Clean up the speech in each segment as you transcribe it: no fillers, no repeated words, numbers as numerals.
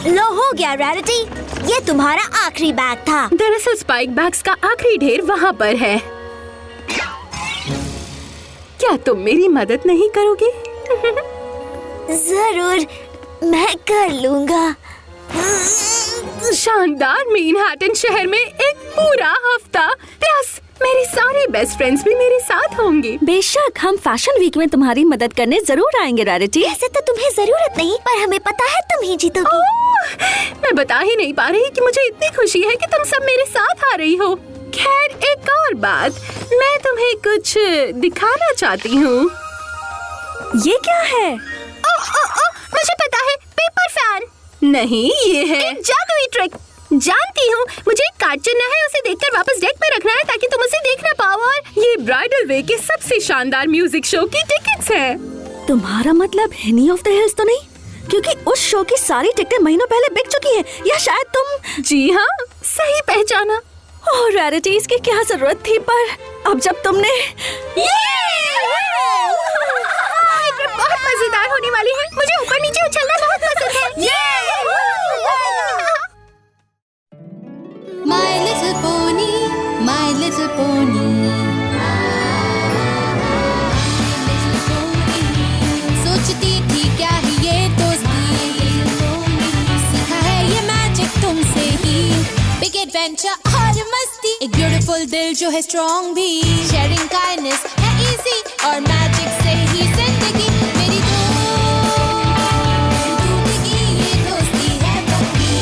लो हो गया रैरिटी, ये तुम्हारा आखिरी बैग था। दरअसल स्पाइक बैग्स का आखिरी ढेर वहाँ पर है। क्या तुम मेरी मदद नहीं करोगे? जरूर, मैं कर लूँगा। शानदार मैनहट्टन शहर में एक पूरा हफ्ता, प्लस मेरे सारे बेस्ट फ्रेंड्स भी मेरे साथ होंगे। बेशक, हम फैशन वीक में तुम्हारी मदद करने जरूर आएंगे रैरिटी। ऐसे तो तुम्हें जरूरत नहीं, पर हमें पता है तुम ही जीतोगी। मैं बता ही नहीं पा रही कि मुझे इतनी खुशी है कि तुम सब मेरे साथ आ रही हो। खैर, एक और बात, मैं तुम्हें कुछ दिखाना चाहती हूँ। ये क्या है? मुझे पता है, पेपर फैन। नहीं, ये है एक जादुई ट्रिक। जानती हूँ, मुझे एक कार्ड चुनना है, उसे देखकर वापस डेक में रखना है ताकि तुम उसे देख ना पाओ। और ये ब्राइडल वे के सबसे शानदार म्यूजिक शो की टिकट्स हैं। तुम्हारा मतलब हनी ऑफ द हिल्स तो नहीं? क्योंकि उस शो की सारी टिकटें महीनों पहले बिक चुकी हैं। या शायद तुम... जी हाँ, सही पहचाना। ओह रैरिटी, इसकी क्या जरूरत थी, पर अब जब तुमने... बहुत मजेदार होने वाली है। मुझे ऊपर नीचे उछलना बहुत पसंद है। My little pony, my little pony. सोचती थी क्या है ये दोस्ती, सीखा है ये मैजिक तुमसे ही। बिग एडवेंचर और मस्ती, एक ब्यूटीफुल दिल जो है स्ट्रॉन्ग भी। शेयरिंग काइंडनेस है इजी और मैजिक से ही जिंदगी मेरी टूटेगी ये दोस्ती है पक्की।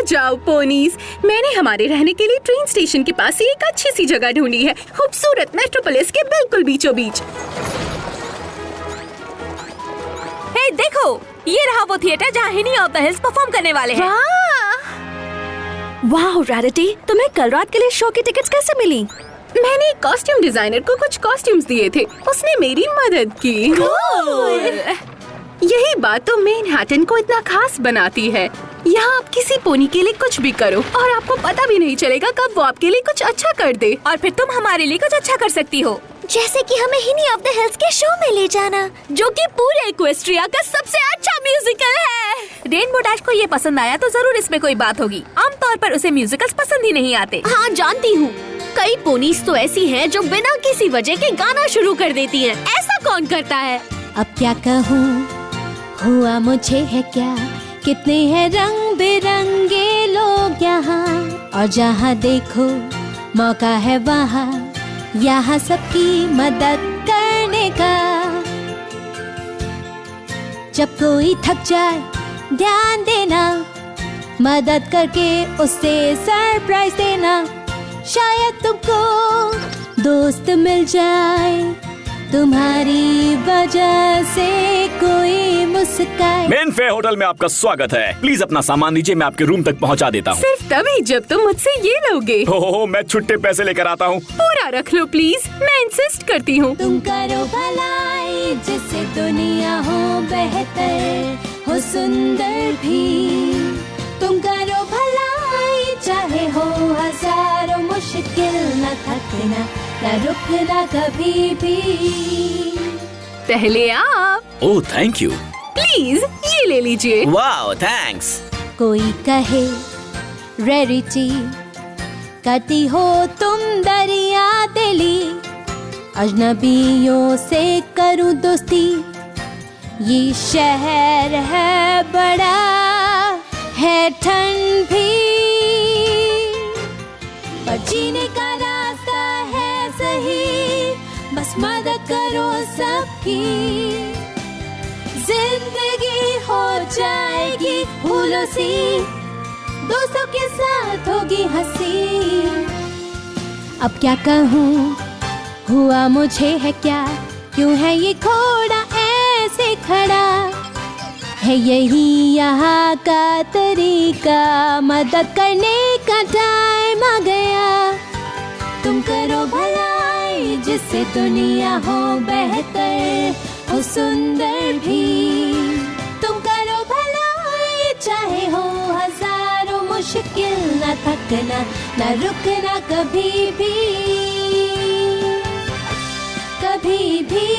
जाओ पोनीज, मैंने हमारे रहने के लिए ट्रेन स्टेशन के पास ही एक अच्छी सी जगह ढूंढी है, खूबसूरत मेट्रोपोलिस के बिल्कुल बीचों बीच। हे देखो, ये रहा वो थिएटर जहाँ Honey of the hills perform करने वाले हैं। वाह रैरिटी, तुम्हें कल रात के लिए शो की टिकट्स कैसे मिली? मैंने एक कॉस्ट्यूम डिजाइनर को कुछ कॉस्ट्यूम्स दिए थे, उसने मेरी मदद की। यही बात तो मैनहट्टन को इतना खास बनाती है। यहाँ आप किसी पोनी के लिए कुछ भी करो और आपको पता भी नहीं चलेगा कब वो आपके लिए कुछ अच्छा कर दे। और फिर तुम हमारे लिए कुछ अच्छा कर सकती हो, जैसे कि हमें हनी ऑफ द हिल्स के शो में ले जाना, जो कि पूरे इक्वेस्ट्रिया का सबसे अच्छा म्यूजिकल है। रेनबो डैश को ये पसंद आया तो जरूर इसमें कोई बात होगी। आमतौर पर उसे म्यूजिकल्स पसंद ही नहीं आते। हाँ जानती हूँ, कई पोनीज तो ऐसी हैं जो बिना किसी वजह के गाना शुरू कर देती हैं। ऐसा कौन करता है? अब क्या कहूँ, हुआ मुझे है क्या, कितने हैं रंग बिरंगे लोग यहाँ, और जहाँ देखो मौका है वहाँ, यहाँ सबकी मदद करने का। जब कोई थक जाए ध्यान देना, मदद करके उसे सरप्राइज देना। शायद तुमको दोस्त मिल जाए, तुम्हारी वजह से कोई मुस्काए। मेनफे होटल में आपका स्वागत है। प्लीज अपना सामान लीजिए, मैं आपके रूम तक पहुंचा देता हूँ। सिर्फ तभी जब तुम मुझसे ये लोगे। ओह, मैं छुट्टे पैसे लेकर आता हूँ। पूरा रख लो प्लीज, मैं इंसिस्ट करती हूँ। तुम करो भलाई जिससे दुनिया हो बेहतर, हो सुंदर भी। तुम करो भलाई चाहे हो हजारों मुश्किल, न थकना न रुकना कभी भी। पहले आप। Oh thank you. प्लीज ये ले लीजिए। वाह थैंक्स। कोई कहे रेरिटी, करती हो तुम दरिया दिली, अजनबियों से करूं दोस्ती। ये शहर है बड़ा, है ठंड भी, पर जीने का रास्ता है सही, बस मदद करो सबकी। जिंदगी हो जाएगी फूलों सी, दोस्तों के साथ होगी हंसी। अब क्या कहूँ, हुआ मुझे है क्या, क्यों है ये घोड़ा ऐसे खड़ा। है यही यहाँ का तरीका, मदद करने का टाइम आ गया। तुम करो भलाई जिससे दुनिया हो बेहतर, हो सुंदर भी। तुम करो भलाई चाहे हो हजारों मुश्किल, न थकना न रुकना कभी भी, कभी भी।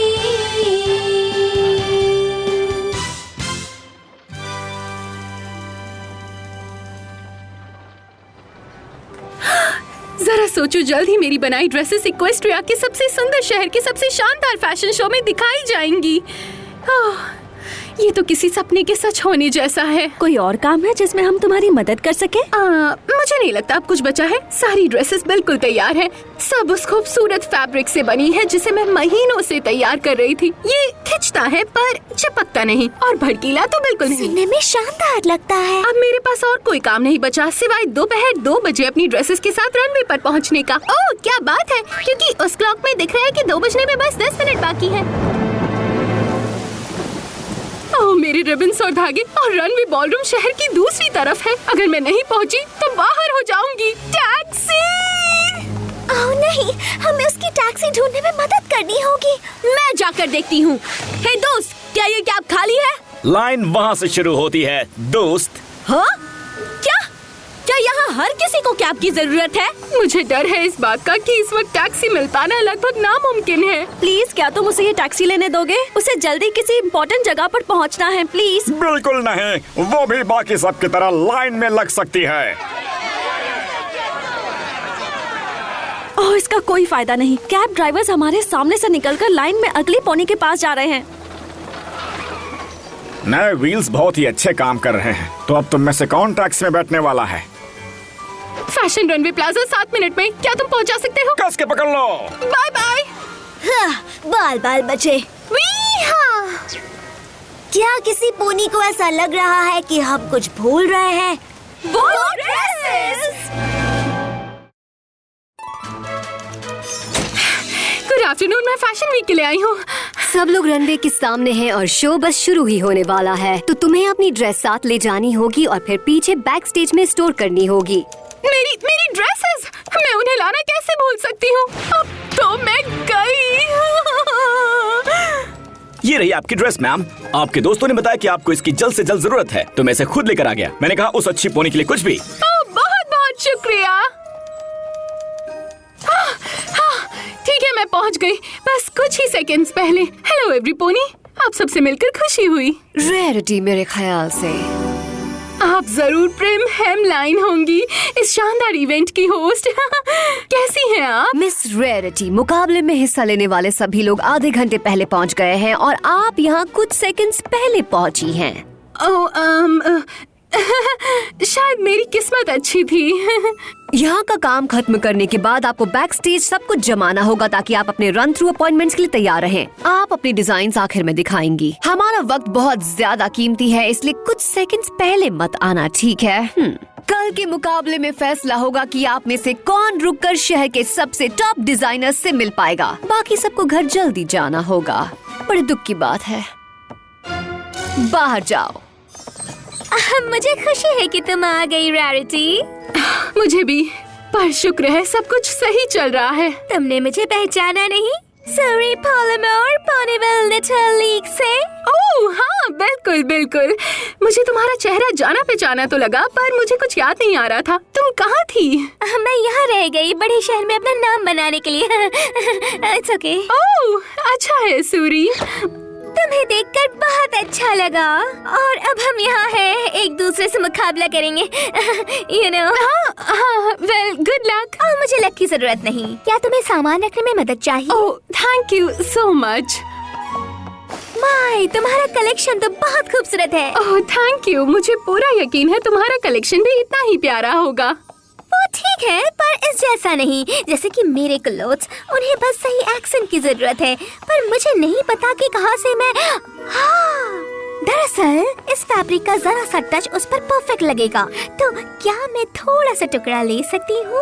जरा सोचो, जल्द ही मेरी बनाई ड्रेसेस इक्वेस्ट्रिया के सबसे सुंदर शहर के सबसे शानदार फैशन शो में दिखाई जाएंगी। ये तो किसी सपने के सच होने जैसा है। कोई और काम है जिसमें हम तुम्हारी मदद कर सके? मुझे नहीं लगता अब कुछ बचा है। सारी ड्रेसेस बिल्कुल तैयार हैं। सब उस खूबसूरत फैब्रिक से बनी है जिसे मैं महीनों से तैयार कर रही थी। ये खिंचता है पर चिपकता नहीं, और भड़कीला तो बिल्कुल नहीं। सुनने में शानदार लगता है। अब मेरे पास और कोई काम नहीं बचा सिवाय दोपहर 2 बजे अपनी ड्रेसेस के साथ रनवे पर पहुंचने का। ओह क्या बात है, क्योंकि उस क्लॉक में दिख रहा है कि 2 बजने में बस 10 मिनट बाकी है। ओह मेरे रिबन्स और धागे, और रनवे बॉलरूम शहर की दूसरी तरफ है। अगर मैं नहीं पहुंची तो बाहर हो जाऊंगी। टैक्सी! ओह नहीं, हमें उसकी टैक्सी ढूंढने में मदद करनी होगी। मैं जाकर देखती हूँ। हे दोस्त, क्या ये कैब खाली है? लाइन वहाँ से शुरू होती है दोस्त। हाँ? क्या यहाँ हर किसी को कैब की जरूरत है? मुझे डर है इस बात का कि इस वक्त टैक्सी मिल पाना लगभग नामुमकिन है। प्लीज, क्या तुम उसे ये टैक्सी लेने दोगे? उसे जल्दी किसी इम्पोर्टेंट जगह पर पहुँचना है, प्लीज। बिल्कुल नहीं, वो भी बाकी सब की तरह लाइन में लग सकती है। ओह, इसका कोई फायदा नहीं। कैब ड्राइवर्स हमारे सामने से निकलकर लाइन में अगली पोनी के पास जा रहे हैं। नए व्हील्स बहुत ही अच्छे काम कर रहे हैं। तो अब तुम में से कौन टैक्सी में बैठने वाला है? फैशन रनवे प्लाजा 7 मिनट में, क्या तुम पहुंचा सकते हो? कस के पकड़ लो। Bye bye. बाल बाल बचे। क्या किसी पोनी को ऐसा लग रहा है कि हम कुछ भूल रहे हैं? वो ड्रेसेस! गुड आफ्टरनून, मैं फैशन वीक के लिए आई हूँ। सब लोग रनवे के सामने हैं और शो बस शुरू ही होने वाला है। तो तुम्हें अपनी ड्रेस साथ ले जानी होगी और फिर पीछे बैक स्टेज में स्टोर करनी होगी। मेरी ड्रेसेस, मैं उन्हें लाना कैसे भूल सकती हूँ? अब तो मैं गई। ये रही आपकी ड्रेस मैम। आपके दोस्तों ने बताया कि आपको इसकी जल्द से जल्द जरूरत है, तो मैं इसे खुद लेकर आ गया। मैंने कहा उस अच्छी पोनी के लिए कुछ भी। बहुत बहुत शुक्रिया। ठीक है, मैं पहुंच गई, बस कुछ ही सेकंड्स पहले। हेलो एवरी पोनी, आप सबसे मिलकर खुशी हुई। रेयरिटी मेरे ख्याल से आप जरूर प्रेम हेमलाइन होंगी, इस शानदार इवेंट की होस्ट। कैसी हैं आप? मिस रेयरिटी, मुकाबले में हिस्सा लेने वाले सभी लोग आधे घंटे पहले पहुंच गए हैं और आप यहाँ कुछ सेकंड्स पहले पहुंची हैं। शायद मेरी किस्मत अच्छी थी। यहाँ का काम खत्म करने के बाद आपको बैक स्टेज सब कुछ जमाना होगा ताकि आप अपने रन थ्रू अपॉइंटमेंट्स के लिए तैयार रहें। आप अपनी डिजाइन्स आखिर में दिखाएंगी। हमारा वक्त बहुत ज्यादा कीमती है, इसलिए कुछ सेकंड्स पहले मत आना, ठीक है? कल के मुकाबले में फैसला होगा कि आप में से कौन रुककर शहर के सबसे टॉप डिजाइनर्स से मिल पाएगा। बाकी सबको घर जल्दी जाना होगा। बड़े दुख की बात है। बाहर जाओ। मुझे खुशी है कि तुम आ गई रैरिटी। मुझे भी, पर शुक्र है सब कुछ सही चल रहा है। तुमने मुझे पहचाना नहीं? सॉरी पॉलीमर पॉनीवेल लिटिल लीग से। ओह हाँ, बिल्कुल बिल्कुल। मुझे तुम्हारा चेहरा जाना पहचाना तो लगा, पर मुझे कुछ याद नहीं आ रहा था। तुम कहाँ थी? मैं यहाँ रह गई, बड़े शहर में अपना नाम बनाने के लिए। It's okay. ओह अच्छा है सूरी। तुम्हें देखकर बहुत अच्छा लगा, और अब हम यहाँ हैं, एक दूसरे से मुकाबला करेंगे। you know। हाँ, वेल गुड लक। मुझे लक की जरूरत नहीं। क्या तुम्हें सामान रखने में मदद चाहिए? Oh thank you so much. My, तुम्हारा कलेक्शन तो बहुत खूबसूरत है। ओह थैंक यू, मुझे पूरा यकीन है तुम्हारा कलेक्शन भी इतना ही प्यारा होगा। वो ठीक है, पर इस जैसा नहीं। जैसे कि मेरे क्लोथ्स, उन्हें बस सही एक्सेंट की जरूरत है, पर मुझे नहीं पता कि कहाँ से मैं। हाँ, दरअसल इस फैब्रिक का जरा सा टच उस पर परफेक्ट लगेगा। तो क्या मैं थोड़ा सा टुकड़ा ले सकती हूँ?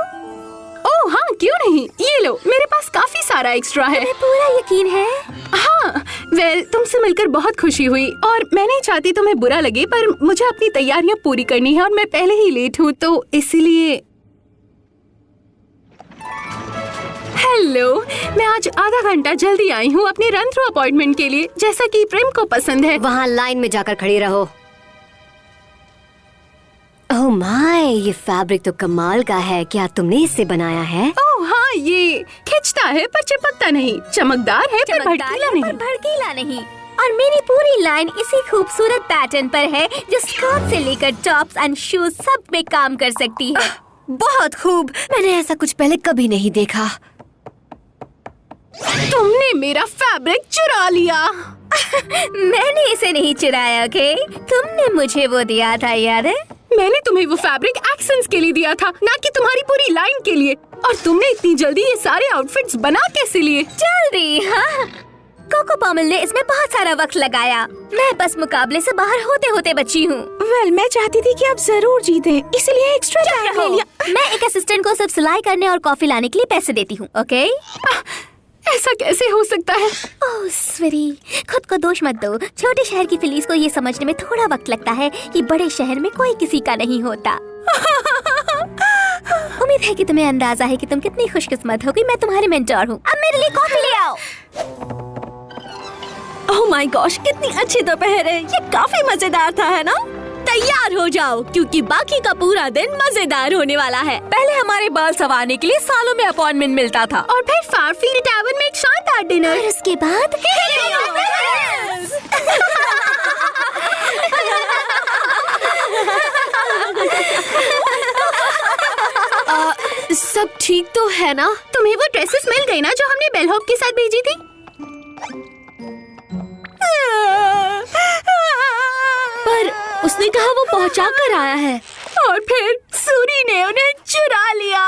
ओह हाँ, क्यों नहीं। ये लो, मेरे पास काफी सारा एक्स्ट्रा है। तुम्हें पूरा यकीन है? हाँ, वेल तुमसे मिलकर बहुत खुशी हुई, और मैं नहीं चाहती तुम्हें बुरा लगे, पर मुझे अपनी तैयारियां पूरी करनी है और मैं पहले ही लेट हूँ, तो इसलिए। हेलो, मैं आज आधा घंटा जल्दी आई हूँ अपने रन थ्रू अपॉइंटमेंट के लिए, जैसा कि प्रेम को पसंद है। वहाँ लाइन में जाकर खड़ी रहो। ओह माय, ये फैब्रिक तो कमाल का है। क्या तुमने इससे बनाया है? ओह हाँ, ये खिंचता है पर चिपकता नहीं, चमकदार है पर भड़कीला नहीं। भड़कीला नहीं। और मेरी पूरी लाइन इसी खूबसूरत पैटर्न पर है जो स्कर्ट से लेकर टॉप्स एंड शूज सब में काम कर सकती है। बहुत खूब, मैंने ऐसा कुछ पहले कभी नहीं देखा। तुमने मेरा फैब्रिक चुरा लिया। मैंने इसे नहीं चुराया, ओके? तुमने मुझे वो दिया था, याद है? मैंने तुम्हें वो फैब्रिक एक्सेंट्स के लिए दिया था, ना कि तुम्हारी पूरी लाइन के लिए। और तुमने इतनी जल्दी ये सारे आउटफिट्स बना कैसे लिए? जल्दी, हाँ। कोको पॉमल ने इसमें बहुत सारा वक्त लगाया। मैं बस मुकाबले से बाहर होते होते बची हूँ। वेल, मैं चाहती थी कि आप जरूर जीतें, इसलिए एक्स्ट्रा टाइम ले लिया। मैं एक असिस्टेंट को सिर्फ सिलाई करने और कॉफी लाने के लिए पैसे देती हूँ, ओके? ऐसा कैसे हो सकता है? ओह स्वीटी, खुद को दोष मत दो। छोटे शहर की फिलीज को ये समझने में थोड़ा वक्त लगता है कि बड़े शहर में कोई किसी का नहीं होता। उम्मीद है कि तुम्हें अंदाजा है कि तुम कितनी खुशकिस्मत हो कि मैं तुम्हारे मेंटोर हूँ। अब मेरे लिए कॉफी ले आओ। ओह माय गॉश, कितनी अच्छी दोपहर है। ये काफी मजेदार था, है ना? तैयार हो जाओ क्योंकि बाकी का पूरा दिन मजेदार होने वाला है। पहले हमारे बाल संवारने के लिए सालों में अपॉइंटमेंट मिलता था, और फिर फारफील्ड टैवर्न में एक शानदार डिनर। और उसके बाद सब ठीक तो है ना? तुम्हें वो ड्रेसेस मिल गई ना जो हमने बेलहॉप के साथ भेजी थी? पर उसने कहा वो पहुंचा कर आया है। और फिर सूरी ने उन्हें चुरा लिया।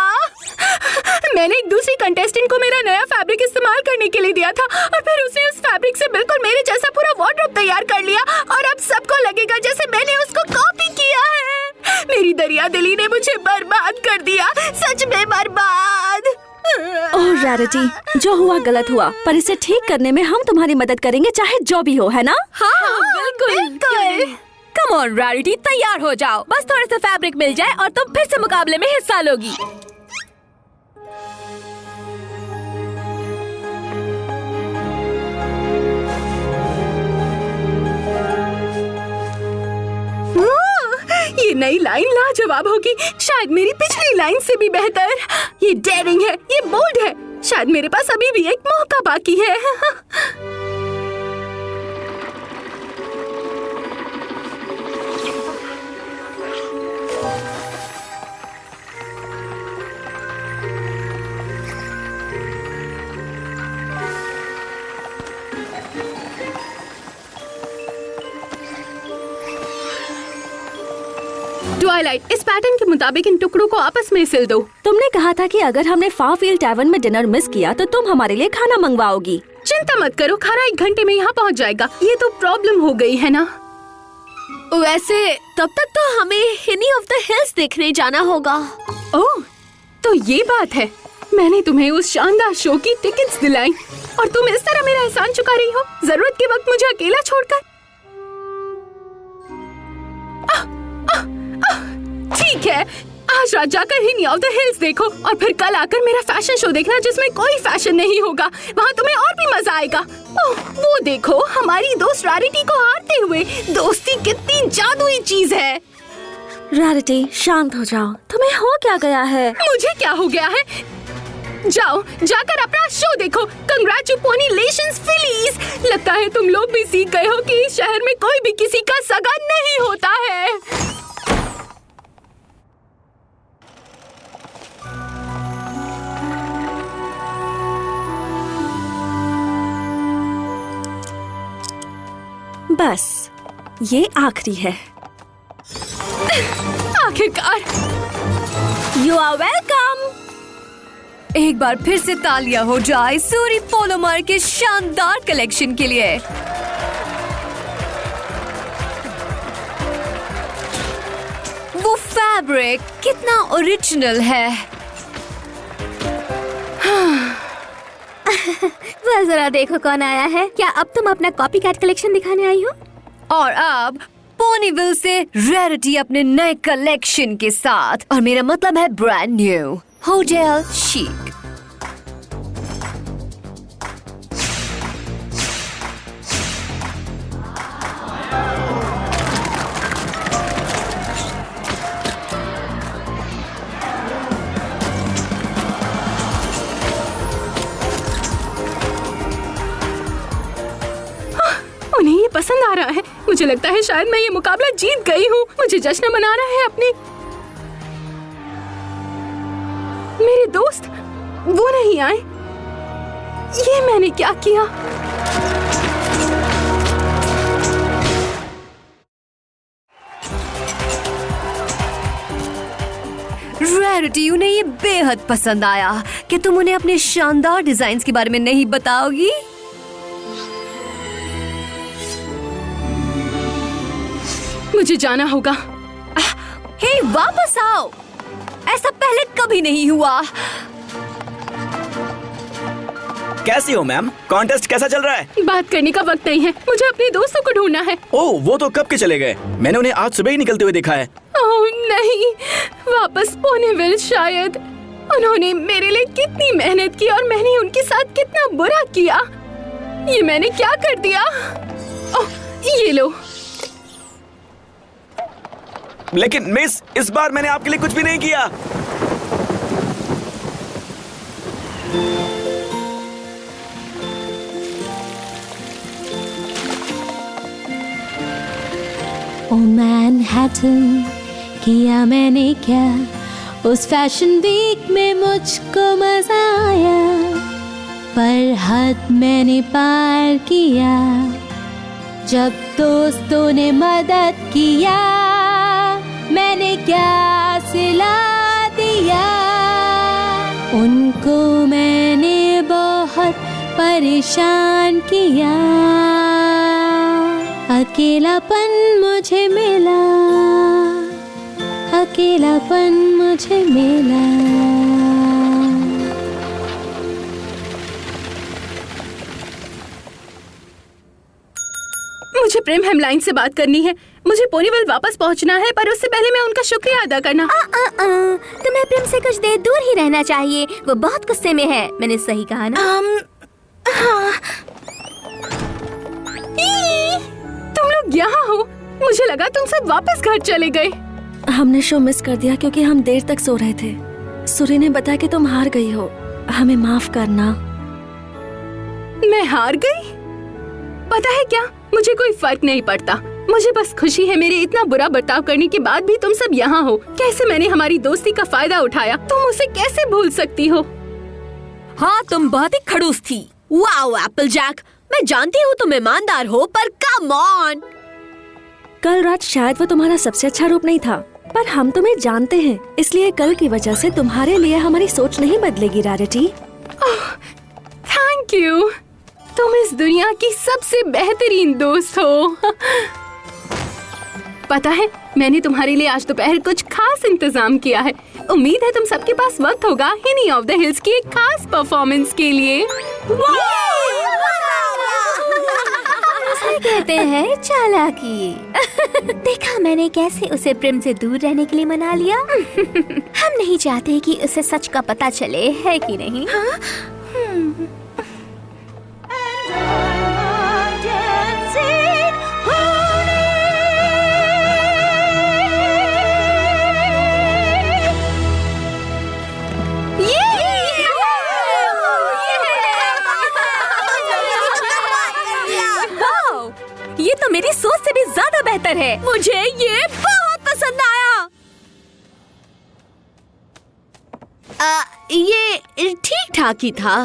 मैंने एक दूसरी कंटेस्टेंट को मेरा नया फैब्रिक इस्तेमाल करने के लिए दिया था, और फिर उसने उस फैब्रिक से बिल्कुल मेरे जैसा पूरा वार्डरोब तैयार कर लिया, और अब सबको लगेगा जैसे मैंने उसको कॉपी किया है। मेरी दरिया दिली ने मुझे बर्बाद कर दिया, सच में बर्बाद। ओह रैरिटी, जो हुआ गलत हुआ, पर इसे ठीक करने में हम तुम्हारी मदद करेंगे, चाहे जो भी हो, है ना? हाँ, बिल्कुल। कम ऑन रैरिटी, तैयार हो जाओ। बस थोड़े से फैब्रिक मिल जाए और तुम फिर से मुकाबले में हिस्सा लोगी। ये नई लाइन लाजवाब होगी, शायद मेरी पिछली लाइन से भी बेहतर। ये डेयरिंग है, ये बोल्ड है। शायद मेरे पास अभी भी एक मौका बाकी है। ट्वाइलाइट, इस पैटर्न के मुताबिक इन टुकड़ों को आपस में सिल दो। तुमने कहा था कि अगर हमने फारफील्ड टैवर्न में डिनर मिस किया तो तुम हमारे लिए खाना मंगवाओगी। चिंता मत करो, खाना 1 घंटे में यहाँ पहुँच जाएगा। ये तो प्रॉब्लम हो गई है ना। वैसे तब तक तो हमें हिनी ऑफ द हिल्स देखने जाना होगा। ओह, तो ये बात है। मैंने तुम्हें उस शानदार शो की टिकट्स दिलाई, और तुम इस तरह मेरा एहसान चुका रही हो, जरूरत के वक्त मुझे अकेला छोड़कर। ठीक है, आज रात जाकर हिनी ऑफ द हिल्स देखो, और फिर कल आकर मेरा फैशन शो देखना जिसमें कोई फैशन नहीं होगा। वहाँ तुम्हें और भी मजा आएगा। ओह, वो देखो, हमारी दोस्त रैरिटी को हारते हुए। दोस्ती कितनी जादुई चीज है। रैरिटी, शांत हो जाओ। तुम्हें हो क्या गया है? मुझे क्या हो गया है? जाओ, जाकर अपना शो देखो। Congratulations Phillies. लगता है तुम लोग भी सीख गए हो कि इस शहर में कोई भी किसी का सगा नहीं होता है। बस ये आखिरी है। आखिरकार। You are welcome. एक बार फिर से तालियां हो जाए सूरी पोलोमर के शानदार कलेक्शन के लिए। वो फैब्रिक कितना ओरिजिनल है। वह जरा देखो कौन आया है। क्या अब तुम अपना कॉपीकैट कलेक्शन दिखाने आई हो? और अब पोनीविल से रैरिटी अपने नए कलेक्शन के साथ, और मेरा मतलब है ब्रांड न्यू होटल शिक। पसंद आ रहा है। मुझे लगता है शायद मैं ये मुकाबला जीत गई हूँ। मुझे जश्न मनाना है अपनी। मेरे दोस्त वो नहीं आए। ये मैंने क्या किया? रैरिटी, उन्हें ये बेहद पसंद आया कि तुम उन्हें अपने शानदार डिजाइन्स के बारे में नहीं बताओगी। मुझे जाना होगा। हे, वापस आओ। ऐसा पहले कभी नहीं हुआ। कैसी हो मैम? कॉन्टेस्ट कैसा चल रहा है? बात करने का वक्त नहीं है। मुझे अपने दोस्तों को ढूंढना है। ओह, वो तो कब के चले गए। मैंने उन्हें आज सुबह ही निकलते हुए देखा है। ओह नहीं, वापस पोनीविल शायद। उन्होंने मेरे लिए कितनी मेहनत की और मैंने उनके साथ कितना बुरा किया। ये मैंने क्या कर दिया? ओह, ये लो। लेकिन मिस, इस बार मैंने आपके लिए कुछ भी नहीं किया। ओ मैनहट्टन, किया मैंने क्या? उस फैशन वीक में मुझको मजा आया, पर हद मैंने पार किया। जब दोस्तों ने मदद किया, मैंने क्या सिला दिया। उनको मैंने बहुत परेशान किया। अकेलापन मुझे मिला, अकेलापन मुझे मिला। मुझे प्रेम हेमलाइन से बात करनी है। मुझे पोनीविल वापस पहुंचना है, पर उससे पहले मैं उनका शुक्रिया अदा करना। तुम्हें प्रेम से कुछ देर दूर ही रहना चाहिए। वो बहुत गुस्से में है। मैंने सही कहा ना? हाँ। तुम लोग यहाँ हो? मुझे लगा तुम सब वापस घर चले गए। हमने शो मिस कर दिया क्योंकि हम देर तक सो रहे थे। सूरी ने बताया कि तुम हार गई हो। हमें माफ करना। मैं हार गई? पता है क्या, मुझे कोई फर्क नहीं पड़ता। मुझे बस खुशी है मेरे इतना बुरा बर्ताव करने के बाद भी तुम सब यहाँ हो। कैसे मैंने हमारी दोस्ती का फायदा उठाया, तुम उसे कैसे भूल सकती हो? हाँ, तुम बहुत ही खड़ूस थी। वाओ एप्पल जैक, मैं जानती हूँ तुम ईमानदार हो, पर कम ऑन। कल रात शायद वो तुम्हारा सबसे अच्छा रूप नहीं था, पर हम तुम्हें जानते हैं, इसलिए कल की वजह से तुम्हारे लिए हमारी सोच नहीं बदलेगी रैरिटी। Thank you. तुम इस दुनिया की सबसे बेहतरीन दोस्त हो। पता है, मैंने तुम्हारे लिए आज दोपहर कुछ खास इंतजाम किया है। उम्मीद है तुम सबके पास वक्त होगा हिनी ऑफ द हिल्स की एक खास परफॉर्मेंस के लिए। कहते हैं चालाकी। देखा मैंने कैसे उसे प्रेम से दूर रहने के लिए मना लिया। हम नहीं चाहते कि उसे सच का पता चले, है कि नहीं? हाँ? ये तो मेरी सोच से भी ज्यादा बेहतर है। मुझे ये बहुत पसंद आया। ये ठीक ठाक ही था।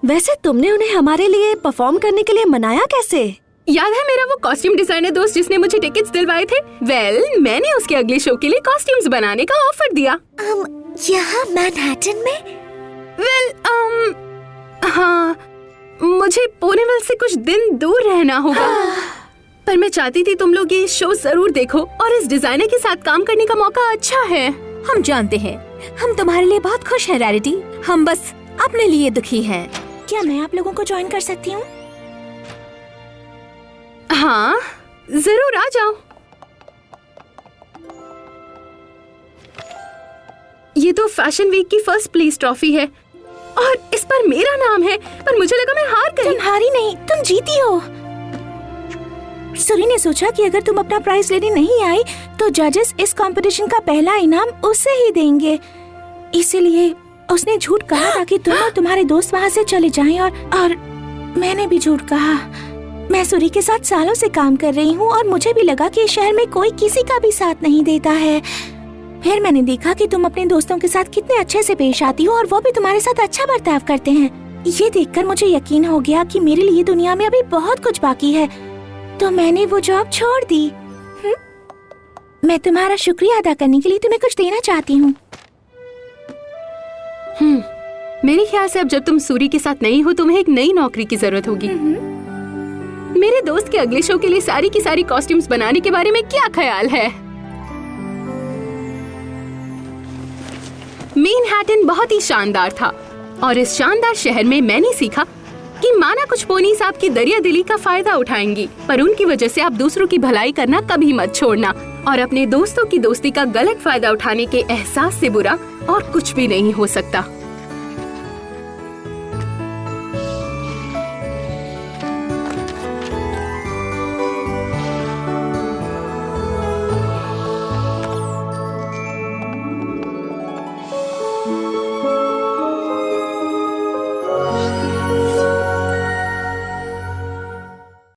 वैसे तुमने उन्हें हमारे लिए परफॉर्म करने के लिए मनाया कैसे? याद है मेरा वो कॉस्ट्यूम डिजाइनर दोस्त जिसने मुझे टिकट्स दिलवाए थे? मैंने उसके अगले शो के लिए कॉस्ट्यूम्स बनाने का ऑफर दिया। यहाँ मैनहट्टन में? हाँ, मुझे पोनीविल से कुछ दिन दूर रहना होगा। पर मैं चाहती थी तुम लोग ये शो जरूर देखो, और इस डिजाइनर के साथ काम करने का मौका अच्छा है। हम जानते हैं, हम तुम्हारे लिए बहुत खुश हैं रैरिटी। हम बस अपने लिए दुखी हैं। क्या मैं आप लोगों को ज्वाइन कर सकती हूँ? हाँ, जरूर आ जाओ। ये तो फैशन वीक की फर्स्ट प्लेस ट्रॉफी है और इस पर मेरा नाम है, पर मुझे लगा मैं हार गई। तुम हारी नहीं, तुम जीती हो। सूरी ने सोचा कि अगर तुम अपना प्राइज लेने नहीं आई तो जजेस इस कंपटीशन का पहला इनाम उसे ही देंगे। इसीलिए उसने झूठ कहा ताकि तुम और तुम्हारे दोस्त वहाँ से चले जाएं और मैंने भी झूठ कहा। मैं सूरी के साथ सालों से काम कर रही हूँ और मुझे भी लगा कि इस शहर में कोई किसी का भी साथ नहीं देता है। फिर मैंने देखा कि तुम अपने दोस्तों के साथ कितने अच्छे से पेश आती हो और वो भी तुम्हारे साथ अच्छा बर्ताव करते हैं। ये देखकर मुझे यकीन हो गया कि मेरे लिए दुनिया में अभी बहुत कुछ बाकी है, तो मैंने वो जॉब छोड़ दी। मैं तुम्हारा शुक्रिया अदा करने के लिए तुम्हें कुछ देना चाहती हूँ। मेरे ख्याल से अब जब तुम सूरी के साथ नहीं हो, तुम्हें एक नई नौकरी की जरूरत होगी। मेरे दोस्त के अगले शो के लिए सारी की सारी कॉस्ट्यूम्स बनाने के बारे में क्या ख्याल है? मैनहट्टन बहुत ही शानदार था और इस शानदार शहर में मैंने सीखा कि माना कुछ पोनीस आपकी दरिया दिली का फायदा उठाएंगी, पर उनकी वजह से आप दूसरों की भलाई करना कभी मत छोड़ना, और अपने दोस्तों की दोस्ती का गलत फायदा उठाने के एहसास से बुरा और कुछ भी नहीं हो सकता।